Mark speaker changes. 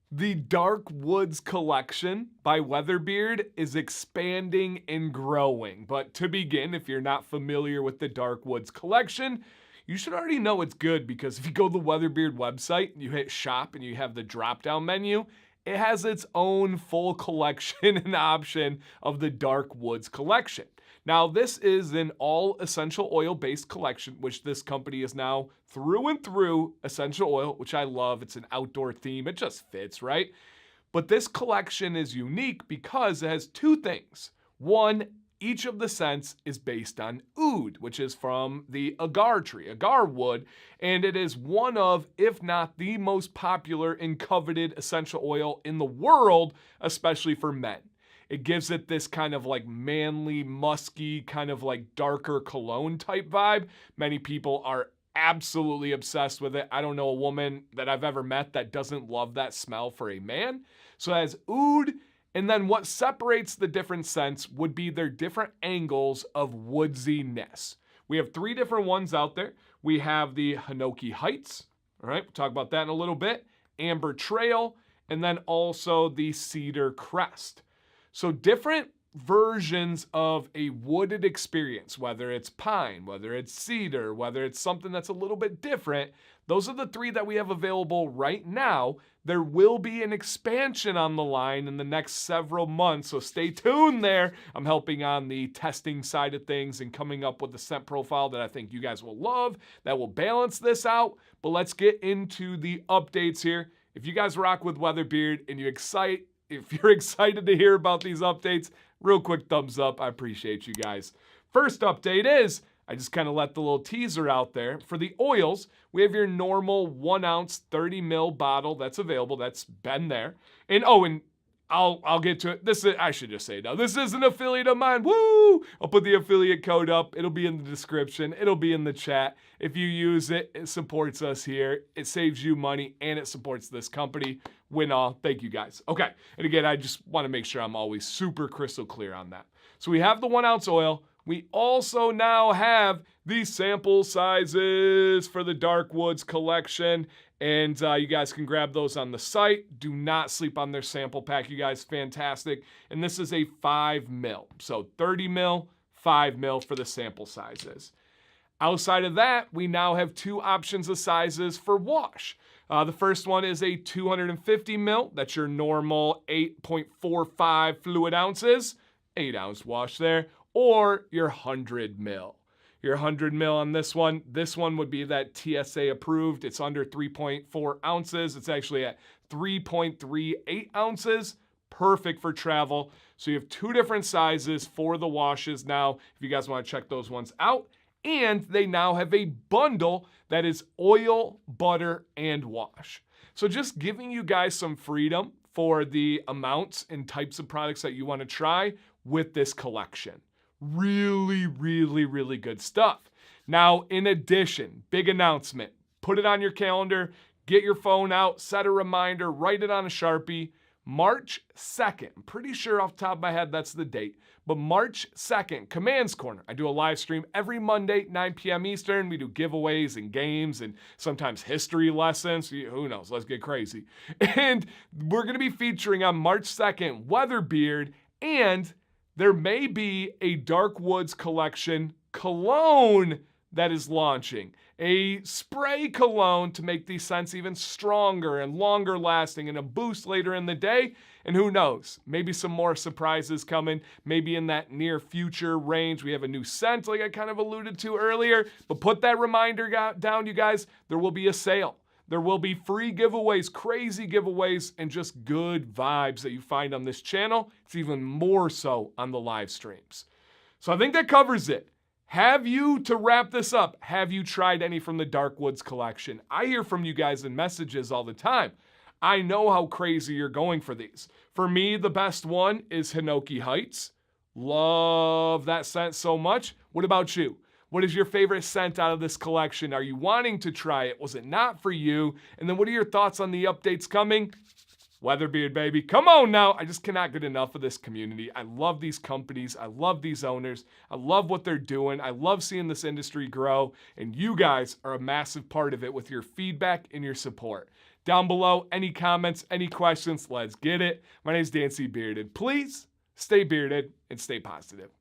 Speaker 1: The Dark Woods collection by WeatherBeard is expanding and growing. But to begin, if you're not familiar with the Dark Woods collection, you should already know it's good because if you go to the WeatherBeard website and you hit shop and you have the drop down menu, it has its own full collection and option of the Dark Woods collection. Now, this is an all essential oil based collection, which this company is now through and through essential oil, which I love. It's an outdoor theme. It just fits, right? But this collection is unique because it has two things. One, each of the scents is based on oud, which is from the agar tree, agar wood, and it is one of, if not the most popular and coveted essential oil in the world, especially for men. It gives it this kind of like manly, musky, kind of like darker cologne type vibe. Many people are absolutely obsessed with it. I don't know a woman that I've ever met that doesn't love that smell for a man. So it has oud, and then what separates the different scents would be their different angles of woodsiness. We have three different ones out there. We have the Hinoki Heights, all right, we'll talk about that in a little bit, Amber Trail, and then also the Cedar Crest. So different versions of a wooded experience, whether it's pine, whether it's cedar, whether it's something that's a little bit different. Those are the three that we have available right now. There will be an expansion on the line in the next several months, so stay tuned there. I'm helping on the testing side of things and coming up with a scent profile that I think you guys will love, that will balance this out. But let's get into the updates here. If you guys rock with WeatherBeard and if you're excited to hear about these updates, real quick thumbs up. I appreciate you guys. First update is, I just kind of let the little teaser out there. For the oils, we have your normal 1 ounce 30 ml bottle that's available. That's been there. And I'll get to it. I should just say, no, this is an affiliate of mine. Woo! I'll put the affiliate code up. It'll be in the description. It'll be in the chat. If you use it, it supports us here. It saves you money and it supports this company. Win all. Thank you guys. Okay. And again, I just want to make sure I'm always super crystal clear on that. So we have the 1 ounce oil. We also now have the sample sizes for the Dark Woods collection. And you guys can grab those on the site. Do not sleep on their sample pack, you guys. Fantastic. And this is a 5 ml. So 30 ml, 5 ml for the sample sizes. Outside of that, we now have two options of sizes for wash. The first one is a 250 ml. That's your normal 8.45 fluid ounces. 8 ounce wash there. Or your 100 ml. Your 100 ml on this one would be that TSA approved. It's under 3.4 ounces. It's actually at 3.38 ounces. Perfect for travel. So you have two different sizes for the washes now, if you guys want to check those ones out. And they now have a bundle that is oil, butter, and wash. So just giving you guys some freedom for the amounts and types of products that you want to try with this collection. Really, really, really good stuff. Now, in addition, big announcement. Put it on your calendar, get your phone out, set a reminder, write it on a Sharpie. March 2nd, I'm pretty sure off the top of my head that's the date, but March 2nd, Commands Corner. I do a live stream every Monday, 9 p.m. Eastern. We do giveaways and games and sometimes history lessons. Who knows? Let's get crazy. And we're going to be featuring on March 2nd, WeatherBeard, and there may be a Dark Woods collection cologne that is launching. A spray cologne to make these scents even stronger and longer lasting and a boost later in the day. And who knows, maybe some more surprises coming, maybe in that near future range. We have a new scent like I kind of alluded to earlier, but put that reminder down, you guys. There will be a sale. There will be free giveaways, crazy giveaways, and just good vibes that you find on this channel. It's even more so on the live streams. So I think that covers it. To wrap this up, have you tried any from the Dark Woods collection? I hear from you guys in messages all the time. I know how crazy you're going for these. For me, the best one is Hinoki Heights. Love that scent so much. What about you? What is your favorite scent out of this collection? Are you wanting to try it? Was it not for you? And then what are your thoughts on the updates coming? WeatherBeard, baby. Come on now. I just cannot get enough of this community. I love these companies. I love these owners. I love what they're doing. I love seeing this industry grow. And you guys are a massive part of it with your feedback and your support. down below. Any comments, any questions, let's get it. My name is Dan C. Bearded. Please stay bearded and stay positive.